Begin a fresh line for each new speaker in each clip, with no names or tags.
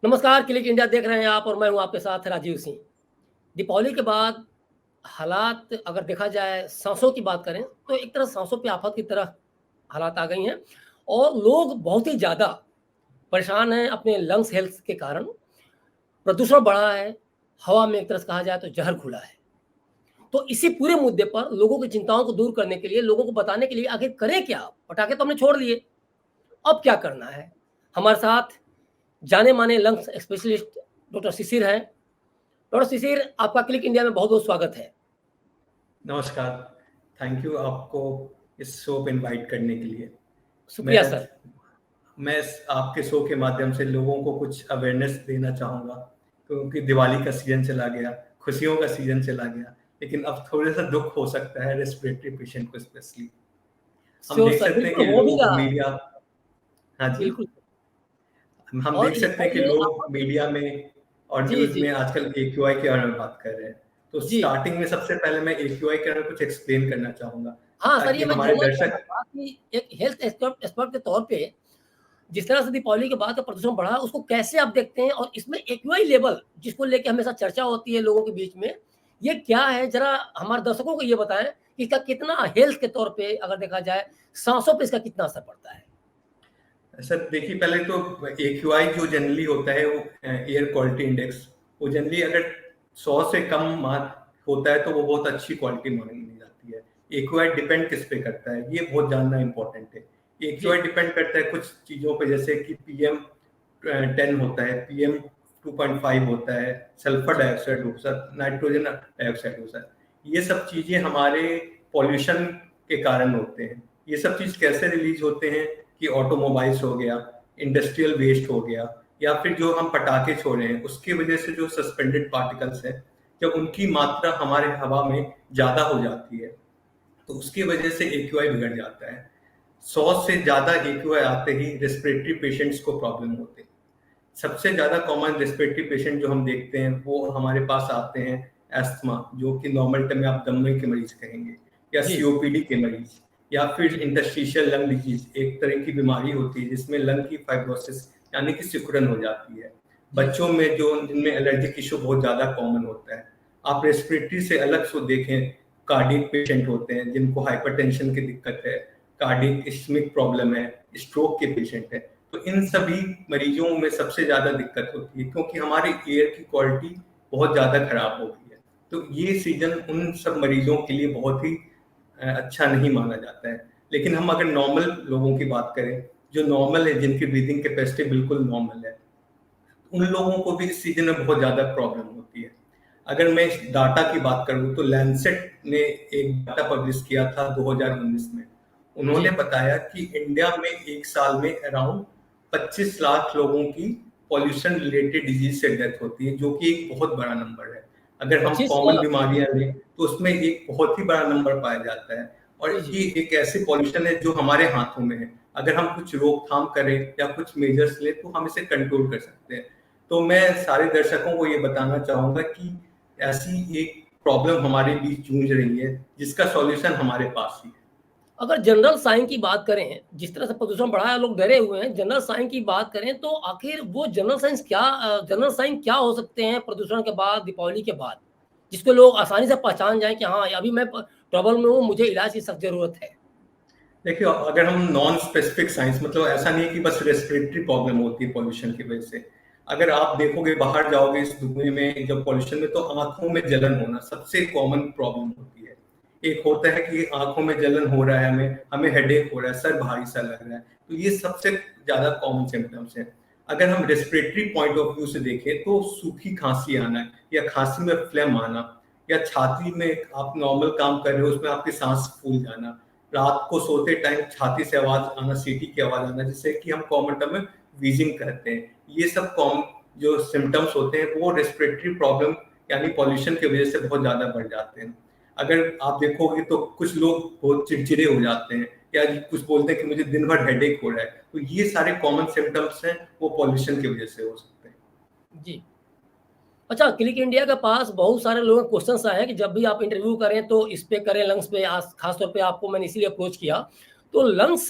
नमस्कार, click India देख रहे हैं आप और मैं हूं आपके साथ राजीव सिंह। दीपावली के बाद हालात अगर देखा जाए सांसों की बात करें तो एक तरह सांसों पे आफत की तरह हालात आ गई हैं और लोग बहुत ही ज़्यादा परेशान हैं अपने लंग्स हेल्थ के कारण। प्रदूषण बढ़ा है, हवा में एक तरह से कहा जाए तो जहर घुला है। तो इसी पूरे मुद्दे पर लोगों की चिंताओं को दूर करने के लिए, लोगों को बताने के लिए आखिर करें क्या? पटाखे तो हमने छोड़ दिए, अब क्या करना है? हमारे साथ जाने-माने लंग्स स्पेशलिस्ट डॉक्टर शिशिर हैं। डॉक्टर शिशिर, आपका क्लिक इंडिया में बहुत-बहुत स्वागत है।
नमस्कार, थैंक यू आपको इस शो पे इनवाइट करने के लिए। मैं
शुक्रिया सर।
मैं आपके शो के माध्यम से लोगों को कुछ अवेयरनेस देना चाहूँगा, क्योंकि दिवाली का सीज़न चला गया, खुशियों का सीज़न चला गया, लेकिन अब थोड़ा-सा दुःख हो सकता है रेस्पिरेटरी पेशेंट को स्पेशली। हम
श्योर
देख
सर,
सकते हैं कि
बिल्कुल हो भी
लोग
रहा है।
मीडिया। हाँ जी।
बिल्कुल।
हम
और
देख सकते
इसका
हैं कि
ये
लोग
आप
मीडिया में और
जी,
न्यूज़
जी,
में आजकल एक्यूआई के बारे में बात कर रहे हैं। तो
जी।
स्टार्टिंग में सबसे पहले मैं एक्यूआई के बारे में कुछ एक्सप्लेन करना चाहूँगा,
हाँ सर,
ताकि
ये मैं
हमारे
जानना चाह रहा
दर्शक।
था कि एक हेल्थ एक्सपर्ट एक्सपर्ट के तौर पे जिस तरह से दीपावली के बाद का प्रदूषण बढ़ा, उसको कैसे आप देखते हैं? और इसमें एक्यूआई लेवल जिसको लेके हमेशा चर्चा होती है लोगों के बीच में, ये क्या है? ज़रा हमारे दर्शकों को ये बताएँ कि इसका कितना हेल्थ के तौर पे अगर देखा जाए, साँसों पे इसका कितना असर पड़ता है?
सर देखिए, पहले तो एक्यूआई जो जनरली होता है वो एयर क्वालिटी इंडेक्स, वो जनरली अगर 100 से कम मार्क होता है तो वो बहुत अच्छी क्वालिटी मानी जाती है। एक्यूआई डिपेंड किस पे करता है, ये बहुत जानना इंपॉर्टेंट है। एक्यूआई
जी,
डिपेंड करता है कुछ चीज़ों पे, जैसे कि पीएम 10 होता है, पीएम 2.5 होता है, सल्फर
जी,
डाइऑक्साइड होता है, नाइट्रोजन डाइऑक्साइड होता है। ये सब चीज़ें हमारे पॉल्यूशन के कारण होते हैं। ये सब चीज़ कैसे रिलीज होते हैं कि ऑटोमोबाइल्स हो गया, इंडस्ट्रियल वेस्ट हो गया, या फिर जो हम पटाखे छोड़े हैं उसकी वजह से जो सस्पेंडेड पार्टिकल्स हैं, जब उनकी मात्रा हमारे हवा में ज़्यादा हो जाती है तो उसकी वजह से एक्यूआई बिगड़ जाता है। 100 से ज़्यादा एक्यूआई आते ही रेस्पिरेटरी पेशेंट्स को प्रॉब्लम होते हैं। सबसे ज़्यादा कॉमन रेस्पिरेटरी पेशेंट जो हम देखते हैं वो हमारे पास आते हैं एस्थमा, जो कि नॉर्मल टर्म में आप दमे के मरीज कहेंगे, या
जी,
सीओपीडी के मरीज, या फिर
जी,
इंटरस्टिशियल लंग डिजीज, एक तरह की बीमारी होती है जिसमें लंग की फाइब्रोसिस यानी कि सिकुड़न हो जाती है।
जी,
बच्चों में जो जिनमें एलर्जिक इशू बहुत ज़्यादा कॉमन होता है। आप रेस्पिरेटरी से अलग सो देखें, कार्डियक पेशेंट होते हैं जिनको हाइपरटेंशन की दिक्कत है, कार्डियक इस्मिक प्रॉब्लम है, स्ट्रोक के पेशेंट है। तो इन
जी।
सभी मरीजों में सबसे ज़्यादा दिक्कत होती है, क्योंकि हमारे एयर की क्वालिटी बहुत ज़्यादा खराब हो गई है। तो ये सीज़न उन सब मरीजों के लिए बहुत ही अच्छा नहीं माना जाता है। लेकिन हम अगर नॉर्मल लोगों की बात करें, जो नॉर्मल है, जिनकी ब्रीदिंग कैपेसिटी बिल्कुल नॉर्मल है, उन लोगों को भी इस सीजन में बहुत ज़्यादा प्रॉब्लम होती है। अगर मैं इस डाटा की बात करूँ तो लैंसेट ने एक डाटा पब्लिश किया था 2019 में। उन्होंने
जी,
बताया कि इंडिया में एक साल में अराउंड 25 लाख लोगों की पॉल्यूशन रिलेटेड डिजीज से डेथ होती है, जो कि एक बहुत बड़ा नंबर है। अगर हम
25
कॉमन
लाख।
बीमारियां लें तो उसमें एक बहुत ही बड़ा नंबर पाया जाता है। और
जी, जी,
ये एक ऐसी पॉल्यूशन है जो हमारे हाथों में है। अगर हम कुछ रोकथाम करें या कुछ मेजर्स लें तो हम इसे कंट्रोल कर सकते हैं। तो मैं सारे दर्शकों को ये बताना चाहूंगा कि ऐसी एक प्रॉब्लम हमारे बीच जूझ रही है जिसका सॉल्यूशन हमारे पास ही है।
अगर जनरल साइन की बात करें, जिस तरह से प्रदूषण बढ़ा है, लोग डरे हुए हैं, जनरल साइन की बात करें तो आखिर वो जनरल साइन क्या हो सकते हैं प्रदूषण के बाद, दीपावली के बाद? जिसको लोग आसानी से पहचान जाएँ कि हाँ, अभी मैं प ट्रबल में हूँ, मुझे इलाज की सख्त ज़रूरत है।
देखिए, अगर हम नॉन स्पेसिफिक साइंस, मतलब ऐसा नहीं है कि बस रेस्पिरेटरी प्रॉब्लम होती है पॉल्यूशन की वजह से। अगर आप देखोगे, बाहर जाओगे इस धुएं में, जब पॉल्यूशन में, तो आंखों में जलन होना सबसे कॉमन प्रॉब्लम होती है। एक होता है कि आंखों में जलन हो रहा है, हमें हमें हेडेक हो रहा है, सर भारी सा लग रहा है, तो ये सबसे ज्यादा कॉमन सिम्टम्स है। अगर हम रेस्पिरेटरी पॉइंट ऑफ व्यू से देखें तो सूखी खांसी आना, या खांसी में फ्लेम आना, या छाती में आप नॉर्मल काम कर रहे हो उसमें आपकी सांस फूल जाना, रात को सोते टाइम छाती से आवाज आना, सीटी की आवाज आना, जिसे कि हम कॉमन टर्म में वीजिंग कहते हैं। ये सब कॉमन जो सिम्टम्स होते हैं वो रेस्पिरेटरी प्रॉब्लम यानी पॉल्यूशन की वजह से बहुत ज्यादा बढ़ जाते हैं। अगर आप देखोगे तो कुछ लोग बहुत चिड़चिड़े हो जाते हैं, या कुछ बोलते हैं कि मुझे दिन भर हेडेक हो रहा है, तो ये सारे कॉमन सिम्टम्स हैं, वो पॉल्यूशन की वजह से हो सकते हैं।
जी। अच्छा, क्लिक इंडिया के पास बहुत सारे लोगों के क्वेश्चन्स आए हैं कि जब भी आप इंटरव्यू करें तो इस पे करें, लंग्स पे। आज खास तौर पे आपको मैंने इसीलिए अप्रोच किया। तो लंग्स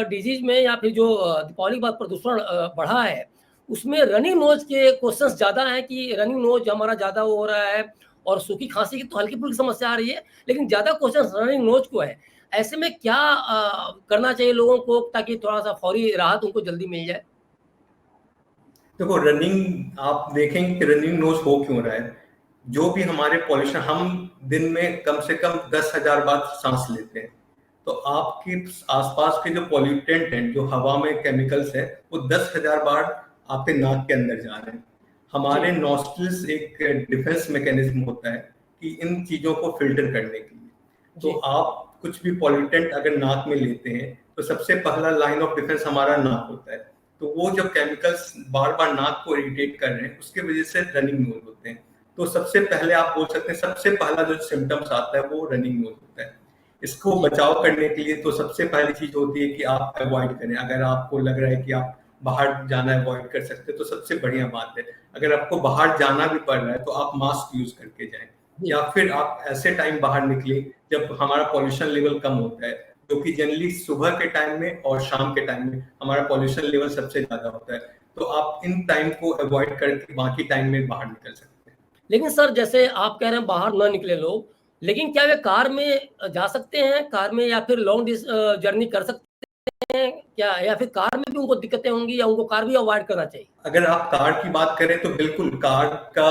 डिजीज में या फिर जो दीपावली के बाद प्रदूषण बढ़ा है, उसमें रनिंग नोज के क्वेश्चंस ज़्यादा हैं कि रनिंग नोज हमारा ज़्यादा हो रहा है और सूखी खांसी की तो हल्की-फुल्की समस्या आ रही है, लेकिन ज़्यादा क्वेश्चंस रनिंग नोज को है। ऐसे में क्या करना चाहिए लोगों को ताकि थोड़ा-सा फौरी राहत उनको जल्दी मिल जाए?
देखो, रनिंग आप देखेंगे कि रनिंग नोज हो क्यों रहा है। जो भी हमारे पॉल्यूशन, हम दिन में कम से कम 10,000 बार सांस लेते हैं, तो आपके आसपास के जो पॉल्यूटेंट हैं, जो हवा में केमिकल्स है, वो 10,000 बार आपके नाक के अंदर जा रहे हैं। हमारे
जी,
नॉस्ट्रिल्स एक डिफेंस मैकेनिज्म होता है कि इन चीजों को फिल्टर करने के लिए। तो
जी,
आप कुछ भी पॉल्यूटेंट अगर नाक में लेते हैं तो सबसे पहला लाइन ऑफ डिफेंस हमारा नाक होता है। तो वो जब केमिकल्स बार बार नाक को इरिटेट कर रहे हैं, उसके वजह से रनिंग नोज होते हैं। तो सबसे पहले आप बोल सकते हैं, सबसे पहला जो सिम्टम्स आता है वो रनिंग नोज होता है। इसको
जी,
बचाव करने के लिए तो सबसे पहली चीज होती है कि आप अवॉइड करें। अगर आपको लग रहा है कि आप बाहर जाना अवॉइड कर सकते हैं तो सबसे बढ़िया बात है। अगर आपको बाहर जाना भी पड़ रहा है तो आप मास्क यूज करके जाएं,
जी।
या फिर आप ऐसे टाइम बाहर निकले जब हमारा पॉल्यूशन लेवल कम होता है, जो कि जनरली सुबह के टाइम में और शाम के टाइम में हमारा पॉल्यूशन लेवल सबसे ज्यादा होता है। तो आप इन टाइम को अवॉइड करके बाकी टाइम में बाहर निकल सकते हैं।
लेकिन सर जैसे आप कह रहे हैं बाहर ना निकले लोग, लेकिन क्या वे कार में जा सकते हैं? कार में या फिर लॉन्ग जर्नी कर सकते हैं क्या? या फिर कार में भी उनको दिक्कतें होंगी या उनको कार भी अवॉइड करना चाहिए?
अगर आप कार की बात करें तो बिल्कुल कार का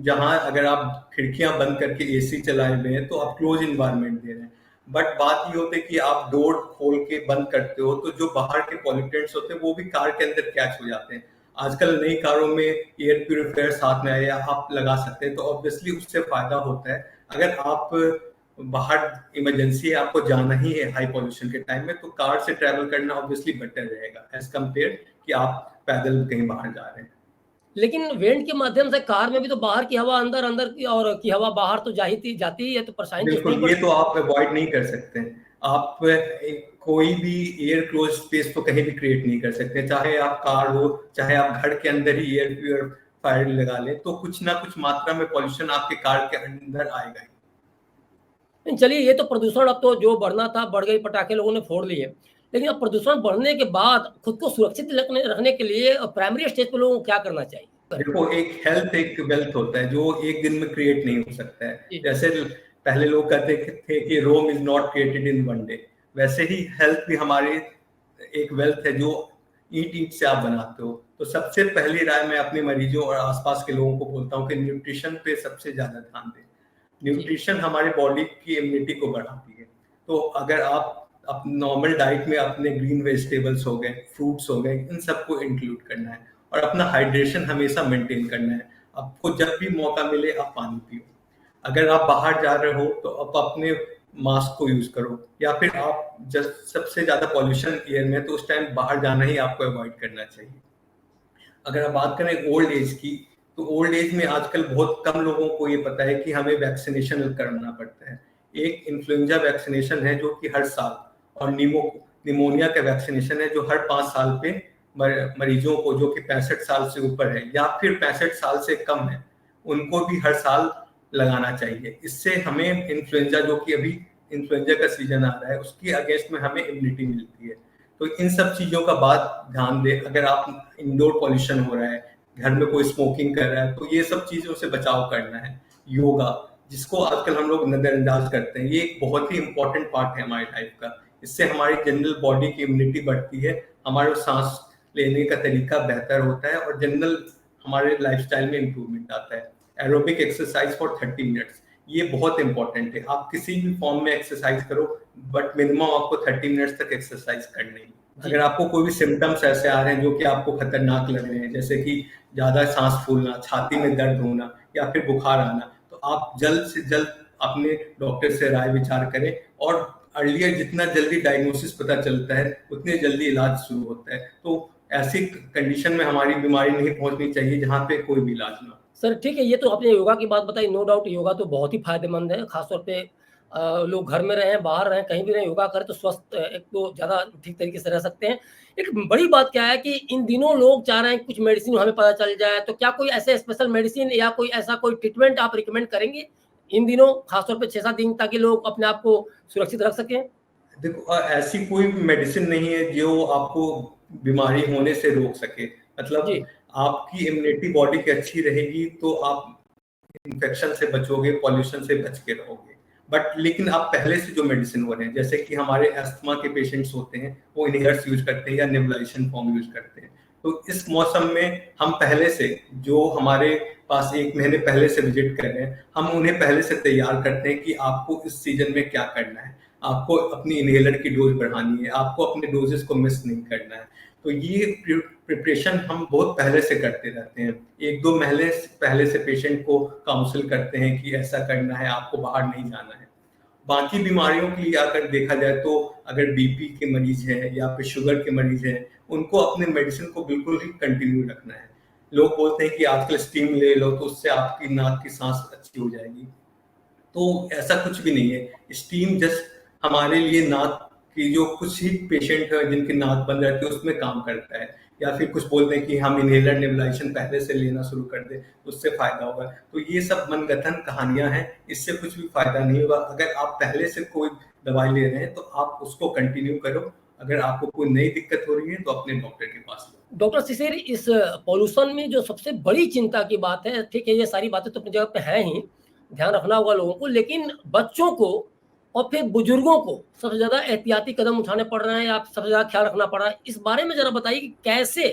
जहां अगर आप खिड़कियां बंद करके एसी चलाए हुए हैं तो आप क्लोज इन्वायरमेंट दे रहे हैं। बट बात ये होती है कि आप डोर खोल के बंद करते हो तो जो बाहर के पॉल्यूटेंट्स होते हैं वो भी कार के अंदर कैच हो जाते हैं। आजकल नई कारों में एयर प्यूरिफायर साथ में आया, आप लगा सकते हैं, तो ऑब्वियसली उससे फायदा होता है। अगर आप बाहर इमरजेंसी है, आपको जाना ही है हाई पॉल्यूशन के टाइम में, तो कार से ट्रैवल करना ऑब्वियसली बेटर रहेगा एज कम्पेयर कि आप पैदल कहीं बाहर जा रहे हैं।
लेकिन वेंट के माध्यम से कार में भी तो बाहर की हवा अंदर, अंदर की और की हवा बाहर तो जाती ही है, तो परेशानी तो उतनी
बिल्कुल,
ही
ये
बढ़ती
तो आप अवॉइड नहीं कर सकते। आप कोई भी एयर क्लोज स्पेस तो कहीं भी क्रिएट नहीं कर सकते, चाहे आप कार हो, चाहे आप घर के अंदर ही एयर प्योरीफायर लगा लें, तो कुछ ना कुछ मात्रा में पॉल्यूशन आपके कार के अंदर आएगा ही।
नहीं, चलिए ये तो प्रदूषण अब तो जो बढ़ना था बढ़ गई, पटाखे लोगों ने फोड़ लिए। लेकिन अब प्रदूषण बढ़ने के बाद खुद को सुरक्षित रखने रखने के लिए प्राइमरी स्टेज पे लोगों को क्या करना चाहिए? करें।
देखो, एक हेल्थ एक वेल्थ होता है जो एक दिन में क्रिएट नहीं हो सकता है।
जी,
जैसे पहले लोग कहते थे कि Rome is not created in one day, वैसे ही हेल्थ भी हमारी एक वेल्थ है जो ईट ईट से आप बनाते हो। तो सबसे पहली राय मैं अपने मरीजों और आसपास के लोगों को बोलता हूँ कि न्यूट्रिशन पे सबसे ज्यादा ध्यान दें।
जी,
न्यूट्रिशन हमारे बॉडी की इम्यूनिटी को बढ़ाती है। तो अगर आप नॉर्मल डाइट में अपने ग्रीन वेजिटेबल्स हो गए, फ्रूट्स हो गए, इन सबको इंक्लूड करना है और अपना हाइड्रेशन हमेशा मेंटेन करना है। आपको जब भी मौका मिले आप पानी पियो। अगर आप बाहर जा रहे हो तो आप अपने मास्क को यूज करो, या फिर आप जब सबसे ज्यादा पॉल्यूशन एयर में तो उस टाइम बाहर जाना ही आपको अवॉइड करना चाहिए। अगर आप बात करें ओल्ड एज की, तो ओल्ड एज में आजकल बहुत कम लोगों को ये पता है कि हमें वैक्सीनेशन करना पड़ता है। एक इन्फ्लुएंजा वैक्सीनेशन है जो कि हर साल, और निमोनिया का वैक्सीनेशन है जो हर 5 साल पे मरीजों को जो कि 65 साल से ऊपर है या फिर 65 साल से कम है, उनको भी हर साल लगाना चाहिए। इससे हमें इन्फ्लुएंजा, जो कि अभी इन्फ्लुएंजा का सीजन आ रहा है, उसकी अगेंस्ट में हमें इम्यूनिटी मिलती है। तो इन सब चीजों का बात ध्यान दें। अगर आप इंडोर पॉल्यूशन हो रहा है, घर में कोई स्मोकिंग कर रहा है, तो ये सब चीजों से बचाव करना है। योगा, जिसको आजकल हम लोग नजरअंदाज करते हैं, ये एक बहुत ही इंपॉर्टेंट पार्ट है हमारी लाइफ का। इससे हमारी जनरल बॉडी की इम्यूनिटी बढ़ती है, हमारे सांस लेने का तरीका बेहतर होता है और जनरल हमारे लाइफस्टाइल में इंप्रूवमेंट आता है। एरोबिक एक्सरसाइज फॉर 30 मिनट्स, ये बहुत इंपॉर्टेंट है। आप किसी भी फॉर्म में एक्सरसाइज करो, बट मिनिमम आपको 30 मिनट्स तक एक्सरसाइज करनी है।
जी।
अगर आपको कोई भी सिम्टम्स ऐसे आ रहे हैं जो कि आपको खतरनाक लग रहे हैं, जैसे कि ज्यादा सांस फूलना, छाती में दर्द होना या फिर बुखार आना, तो आप जल्द से जल्द अपने डॉक्टर से राय विचार करें। और अर्लियर जितना जल्दी डायग्नोसिस पता चलता है उतनी जल्दी इलाज शुरू होता है। तो ऐसी कंडीशन में हमारी बीमारी नहीं पहुंचनी चाहिए जहाँ पे कोई भी इलाज ना हो।
सर ठीक है, ये तो आपने योगा की बात बताई, नो डाउट योगा तो बहुत ही फ़ायदेमंद है, ख़ास तौर पे लोग घर में रहें, बाहर रहें, कहीं भी रहें, योगा करें तो स्वस्थ एक तो ज़्यादा ठीक तरीके से रह सकते हैं। एक बड़ी बात क्या है कि इन दिनों लोग चाह रहे हैं कि कुछ मेडिसिन हमें पता चल जाए, तो क्या कोई ऐसे स्पेशल मेडिसिन या कोई ऐसा कोई ट्रीटमेंट आप रिकमेंड करेंगे इन दिनों, ख़ास तौर पे 6-7 दिन, ताकि लोग अपने आप को सुरक्षित रख सकें?
देखो, ऐसी कोई मेडिसिन नहीं है जो आपको बीमारी होने से रोक सके। मतलब
जी,
आपकी इम्यूनिटी बॉडी की अच्छी रहेगी तो आप इन्फेक्शन से बचोगे, पॉल्यूशन से बच के रहोगे। बट लेकिन आप पहले से जो मेडिसिन हो रहे हैं, जैसे कि हमारे अस्थमा के पेशेंट्स होते हैं, वो इनहेलर्स यूज करते हैं या नेबुलाइजेशन फॉर्म यूज करते हैं। तो इस मौसम में हम पहले से, जो हमारे पास 1 महीने पहले से विजिट कर रहे हैं, हम उन्हें पहले से तैयार करते हैं कि आपको इस सीजन में क्या करना है। आपको अपनी इनहेलर की डोज बढ़ानी है, आपको अपने डोजेस को मिस नहीं करना है। तो ये प्रिपरेशन हम बहुत पहले से करते रहते हैं। 1-2 महीने पहले से पेशेंट को काउंसिल करते हैं कि ऐसा करना है, आपको बाहर नहीं जाना है। बाकी बीमारियों के लिए अगर देखा जाए तो अगर बीपी के मरीज हैं या फिर शुगर के मरीज हैं, उनको अपने मेडिसिन को बिल्कुल ही कंटिन्यू रखना है। लोग बोलते हैं कि आजकल स्टीम ले लो तो उससे आपकी नाक की सांस अच्छी हो जाएगी। तो ऐसा कुछ भी नहीं है। स्टीम जस्ट हमारे लिए नाक की जो कुछ ही पेशेंट है जिनकी नाक बंद रहती है उसमें काम करता है, या फिर कुछ बोलते हैं कि हम इनहेलर नेबुलाइजेशन पहले से लेना शुरू कर दें, उससे फायदा होगा। तो ये सब मनगढ़ंत कहानियां हैं, इससे कुछ भी फायदा नहीं होगा। अगर आप पहले से कोई दवाई ले रहे हैं तो आप उसको कंटिन्यू करो। अगर आपको कोई नई दिक्कत हो रही है तो अपने डॉक्टर के पास लो।
डॉक्टर शिशिर, इस पॉल्यूशन में जो सबसे बड़ी चिंता की बात है, ठीक है, ये सारी बातें तो अपनी जगह पे हैं ही, ध्यान रखना होगा लोगों को, लेकिन बच्चों को और फिर बुजुर्गों को सबसे ज़्यादा एहतियाती कदम उठाने पड़ रहे हैं या सबसे ज़्यादा ख्याल रखना पड़ रहा है। इस बारे में ज़रा बताइए कि कैसे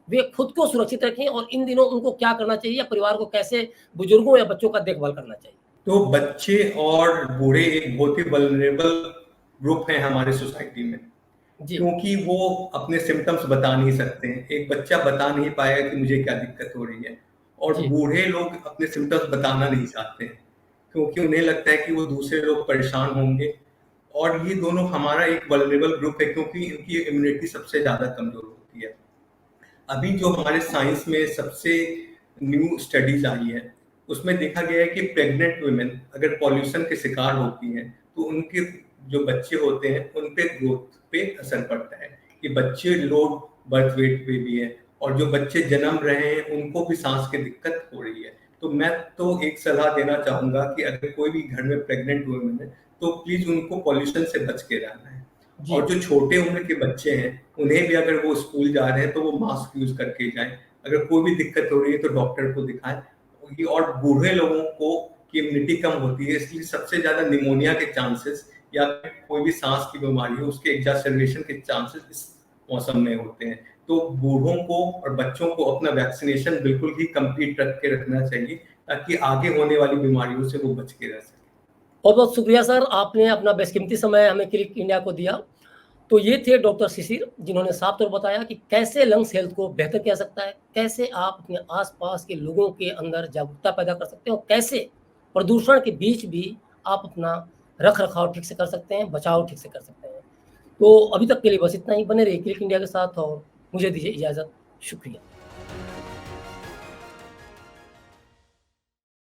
वे खुद को सुरक्षित रखें और इन दिनों उनको क्या करना चाहिए या परिवार को कैसे बुजुर्गों या बच्चों का देखभाल करना चाहिए?
तो बच्चे और बूढ़े एक बहुत ही वल्नरेबल ग्रुप है हमारे सोसाइटी में,
जी,
क्योंकि वो अपने सिम्टम्स बता नहीं सकते हैं। एक बच्चा बता नहीं पाएगा कि मुझे क्या दिक्कत हो रही है, और
जी,
बूढ़े लोग अपने सिम्टम्स बताना नहीं चाहते हैं, क्योंकि उन्हें लगता है कि वो दूसरे लोग परेशान होंगे। और ये दोनों हमारा एक वल्नरेबल ग्रुप है, क्योंकि इनकी इम्यूनिटी सबसे ज़्यादा कमज़ोर होती है। अभी जो हमारे साइंस में सबसे न्यू स्टडीज आई है, उसमें देखा गया है कि प्रेग्नेंट वुमेन अगर पॉल्यूशन के शिकार होती हैं तो उनके जो बच्चे होते हैं उन पे ग्रोथ पे असर पड़ता है। कि बच्चे लो बर्थ वेट पे भी है, और जो बच्चे जन्म रहे हैं उनको भी सांस की दिक्कत हो रही है। तो मैं तो एक सलाह देना चाहूंगा कि अगर कोई भी घर में प्रेग्नेंट वुमेन है तो प्लीज उनको पॉल्यूशन से बच के रहना है।
जी।
और जो छोटे उम्र के बच्चे हैं उन्हें भी अगर वो स्कूल जा रहे हैं तो वो मास्क यूज करके जाएं। अगर कोई भी दिक्कत हो रही है तो डॉक्टर को दिखाएं। और बूढ़े लोगों को की इम्यूनिटी कम होती है, इसलिए सबसे ज्यादा निमोनिया के चांसेस या कोई भी सांस की बीमारी हो उसके एग्जासर्बेशन के चांसेस इस मौसम में होते हैं। तो बूढ़ों को और बच्चों को अपना वैक्सीनेशन बिल्कुल ही कंप्लीट रख के रखना चाहिए, ताकि आगे होने वाली बीमारियों से वो बच के रह सके।
बहुत बहुत शुक्रिया सर, आपने अपना बेशकीमती समय हमें क्लिक इंडिया को दिया। तो ये थे डॉक्टर शिशिर, जिन्होंने साफ तौर बताया कि कैसे लंग्स हेल्थ को बेहतर किया जा सकता है, कैसे आप अपने आसपास के लोगों के अंदर जागरूकता पैदा कर सकते हैं और कैसे प्रदूषण के बीच भी आप अपना रख रखाव ठीक से कर सकते हैं, बचाव ठीक से कर सकते हैं। तो अभी तक के लिए बस इतना ही। बने रहिए क्लिक इंडिया के साथ और मुझे दीजिए इजाज़त। शुक्रिया।